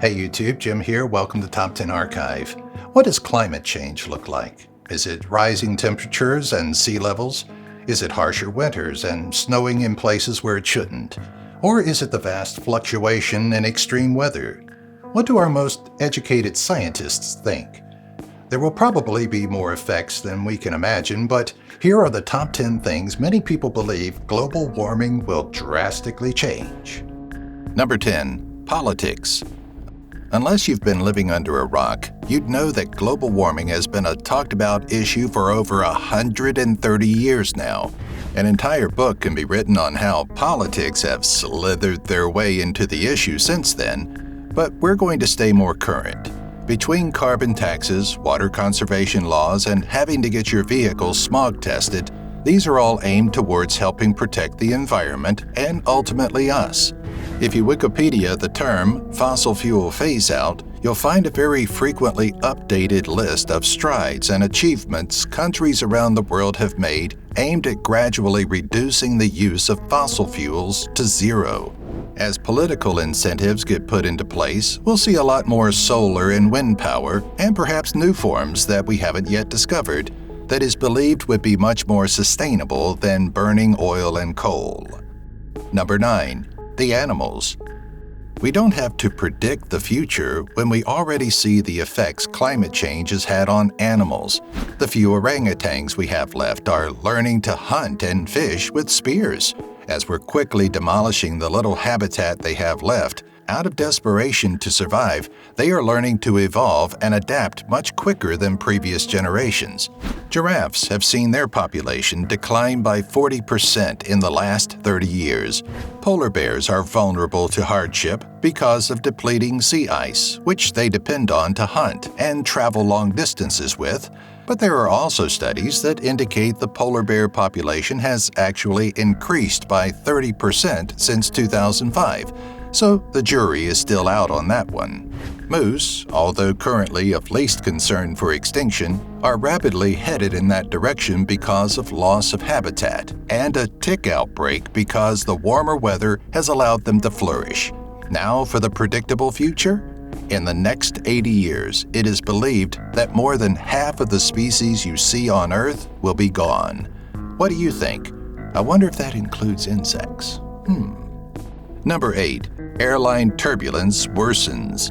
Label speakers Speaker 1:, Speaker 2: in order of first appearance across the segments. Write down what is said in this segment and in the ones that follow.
Speaker 1: Hey YouTube, Jim here. Welcome to Top 10 Archive. What does climate change look like? Is it rising temperatures and sea levels? Is it harsher winters and snowing in places where it shouldn't? Or is it the vast fluctuation in extreme weather? What do our most educated scientists think? There will probably be more effects than we can imagine, but here are the top 10 things many people believe global warming will drastically change. Number 10. Politics. Unless you've been living under a rock, you'd know that global warming has been a talked-about issue for over 130 years now. An entire book can be written on how politics have slithered their way into the issue since then, but we're going to stay more current. Between carbon taxes, water conservation laws, and having to get your vehicle smog tested, these are all aimed towards helping protect the environment and ultimately us. If you Wikipedia the term fossil fuel phase-out, you'll find a very frequently updated list of strides and achievements countries around the world have made aimed at gradually reducing the use of fossil fuels to zero. As political incentives get put into place, we'll see a lot more solar and wind power, and perhaps new forms that we haven't yet discovered, that is believed would be much more sustainable than burning oil and coal. Number 9. The animals. We don't have to predict the future when we already see the effects climate change has had on animals. The few orangutans we have left are learning to hunt and fish with spears. As we're quickly demolishing the little habitat they have left, out of desperation to survive, they are learning to evolve and adapt much quicker than previous generations. Giraffes have seen their population decline by 40% in the last 30 years. Polar bears are vulnerable to hardship because of depleting sea ice, which they depend on to hunt and travel long distances with. But there are also studies that indicate the polar bear population has actually increased by 30% since 2005. So the jury is still out on that one. Moose, although currently of least concern for extinction, are rapidly headed in that direction because of loss of habitat and a tick outbreak because the warmer weather has allowed them to flourish. Now for the predictable future? In the next 80 years, it is believed that more than half of the species you see on Earth will be gone. What do you think? I wonder if that includes insects. Number 8. Airline turbulence worsens.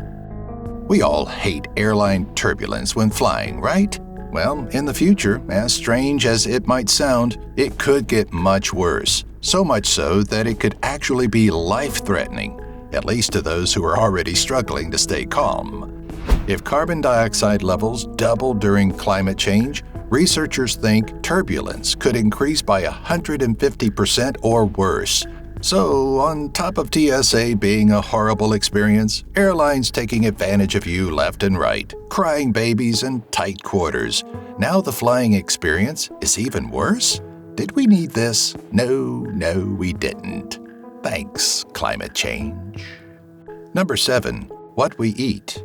Speaker 1: We all hate airline turbulence when flying, right? Well, in the future, as strange as it might sound, it could get much worse. So much so that it could actually be life-threatening, at least to those who are already struggling to stay calm. If carbon dioxide levels double during climate change, researchers think turbulence could increase by 150% or worse. So, on top of TSA being a horrible experience, airlines taking advantage of you left and right, crying babies and tight quarters, now the flying experience is even worse? Did we need this? No, we didn't. Thanks, climate change. Number 7. What we eat.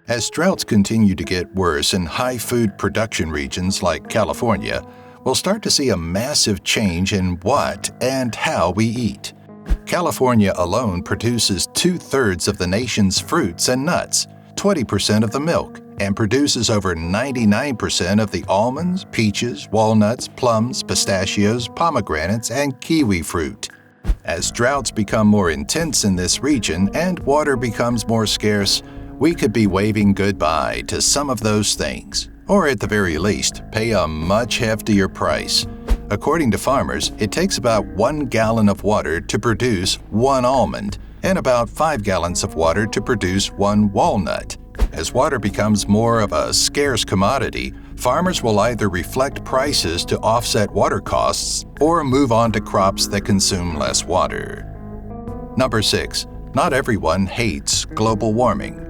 Speaker 1: As droughts continue to get worse in high food production regions like California, we'll start to see a massive change in what and how we eat. California alone produces 2/3 of the nation's fruits and nuts, 20% of the milk, and produces over 99% of the almonds, peaches, walnuts, plums, pistachios, pomegranates, and kiwi fruit. As droughts become more intense in this region and water becomes more scarce, we could be waving goodbye to some of those things. Or at the very least, pay a much heftier price. According to farmers, it takes about 1 gallon of water to produce 1 almond, and about 5 gallons of water to produce 1 walnut. As water becomes more of a scarce commodity, farmers will either reflect prices to offset water costs or move on to crops that consume less water. Number 6. Not everyone hates global warming.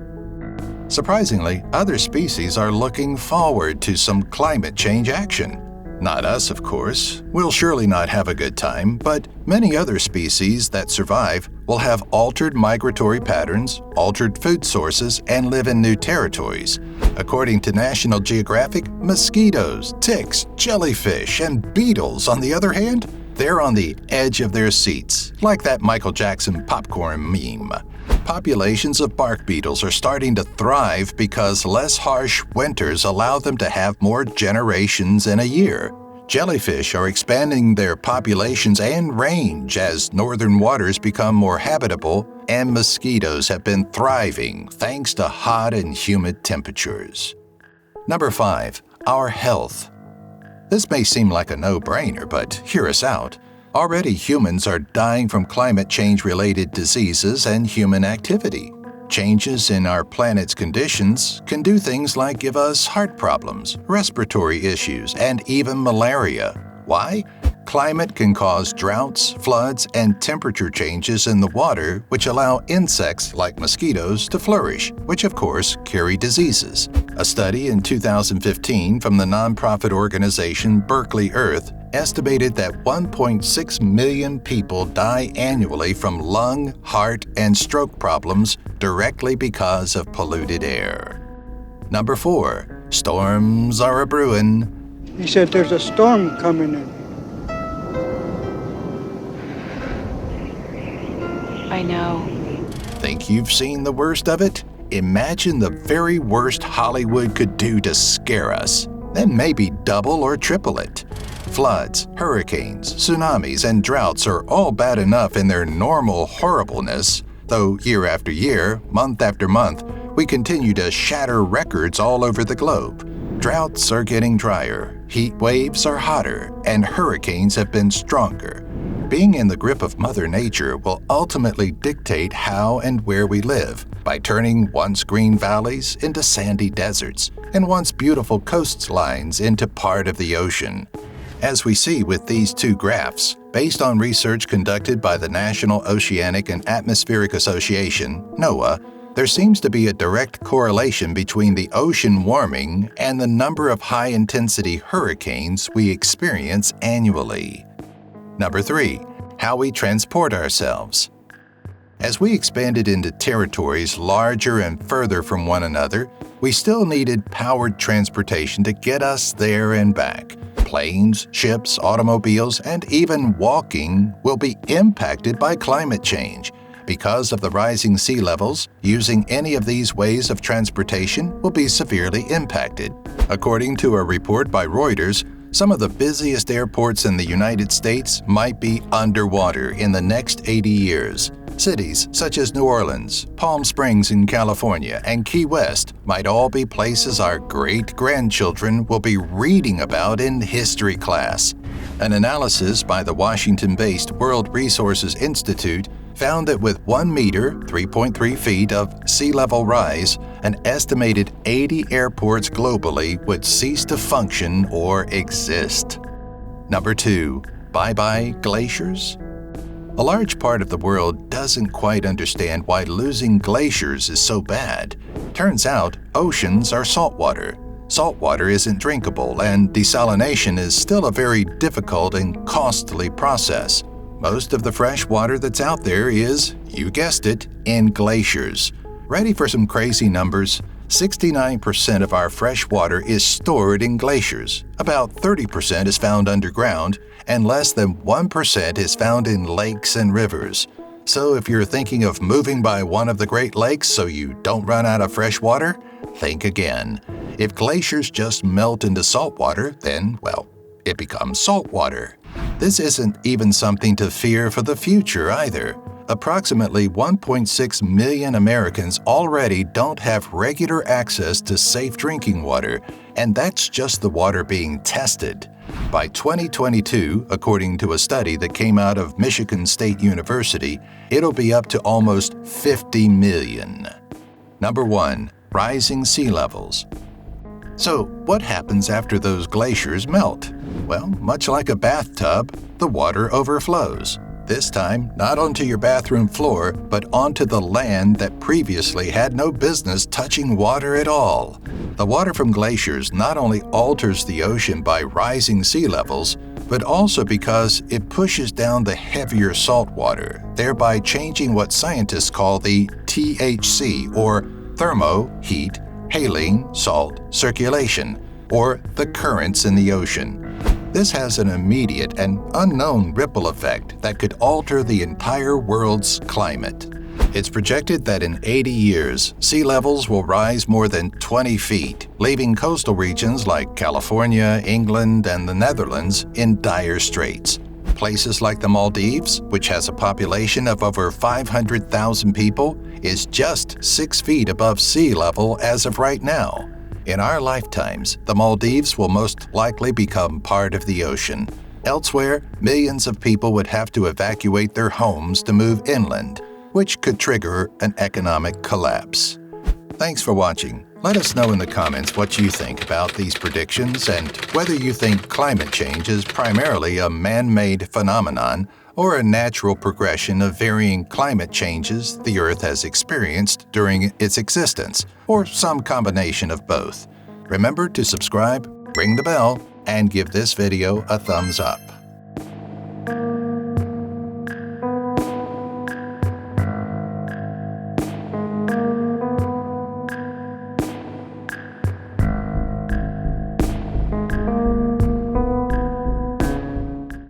Speaker 1: Surprisingly, other species are looking forward to some climate change action. Not us, of course. We'll surely not have a good time, but many other species that survive will have altered migratory patterns, altered food sources, and live in new territories. According to National Geographic, mosquitoes, ticks, jellyfish, and beetles, on the other hand, they're on the edge of their seats, like that Michael Jackson popcorn meme. Populations of bark beetles are starting to thrive because less harsh winters allow them to have more generations in a year. Jellyfish are expanding their populations and range as northern waters become more habitable, and mosquitoes have been thriving thanks to hot and humid temperatures. Number 5. Our health. This may seem like a no-brainer, but hear us out. Already humans are dying from climate change-related diseases and human activity. Changes in our planet's conditions can do things like give us heart problems, respiratory issues, and even malaria. Why? Climate can cause droughts, floods, and temperature changes in the water, which allow insects like mosquitoes to flourish, which of course carry diseases. A study in 2015 from the nonprofit organization Berkeley Earth estimated that 1.6 million people die annually from lung, heart, and stroke problems directly because of polluted air. Number 4. Storms are a-brewin.
Speaker 2: He said there's a storm coming in.
Speaker 3: I know.
Speaker 1: Think you've seen the worst of it? Imagine the very worst Hollywood could do to scare us, then maybe double or triple it. Floods, hurricanes, tsunamis, and droughts are all bad enough in their normal horribleness, though year after year, month after month, we continue to shatter records all over the globe. Droughts are getting drier, heat waves are hotter, and hurricanes have been stronger. Being in the grip of Mother Nature will ultimately dictate how and where we live by turning once green valleys into sandy deserts and once beautiful coastlines into part of the ocean. As we see with these two graphs, based on research conducted by the National Oceanic and Atmospheric Association, NOAA, there seems to be a direct correlation between the ocean warming and the number of high-intensity hurricanes we experience annually. Number 3. How we transport ourselves. As we expanded into territories larger and further from one another, we still needed powered transportation to get us there and back. Planes, ships, automobiles, and even walking will be impacted by climate change. Because of the rising sea levels, using any of these ways of transportation will be severely impacted. According to a report by Reuters, some of the busiest airports in the United States might be underwater in the next 80 years. Cities such as New Orleans, Palm Springs in California, and Key West might all be places our great-grandchildren will be reading about in history class. An analysis by the Washington-based World Resources Institute found that with 1 meter (3.3 feet) of sea level rise, an estimated 80 airports globally would cease to function or exist. Number 2. Bye Glaciers. A large part of the world doesn't quite understand why losing glaciers is so bad. Turns out, oceans are saltwater. Saltwater isn't drinkable, and desalination is still a very difficult and costly process. Most of the fresh water that's out there is, you guessed it, in glaciers. Ready for some crazy numbers? 69% of our fresh water is stored in glaciers. About 30% is found underground, and less than 1% is found in lakes and rivers. So if you're thinking of moving by one of the Great Lakes so you don't run out of fresh water, think again. If glaciers just melt into salt water, then, well, it becomes salt water. This isn't even something to fear for the future either. Approximately 1.6 million Americans already don't have regular access to safe drinking water, and that's just the water being tested. By 2022, according to a study that came out of Michigan State University, it'll be up to almost 50 million. Number 1. Rising sea levels. So, what happens after those glaciers melt? Well, much like a bathtub, the water overflows. This time, not onto your bathroom floor, but onto the land that previously had no business touching water at all. The water from glaciers not only alters the ocean by rising sea levels, but also because it pushes down the heavier salt water, thereby changing what scientists call the THC, or thermo, heat, haline, salt, circulation, or the currents in the ocean. This has an immediate and unknown ripple effect that could alter the entire world's climate. It's projected that in 80 years, sea levels will rise more than 20 feet, leaving coastal regions like California, England, and the Netherlands in dire straits. Places like the Maldives, which has a population of over 500,000 people, is just 6 feet above sea level as of right now. In our lifetimes, the Maldives will most likely become part of the ocean. Elsewhere, millions of people would have to evacuate their homes to move inland, which could trigger an economic collapse. Thanks for watching. Let us know in the comments what you think about these predictions and whether you think climate change is primarily a man-made phenomenon or a natural progression of varying climate changes the Earth has experienced during its existence, or some combination of both. Remember to subscribe, ring the bell, and give this video a thumbs up.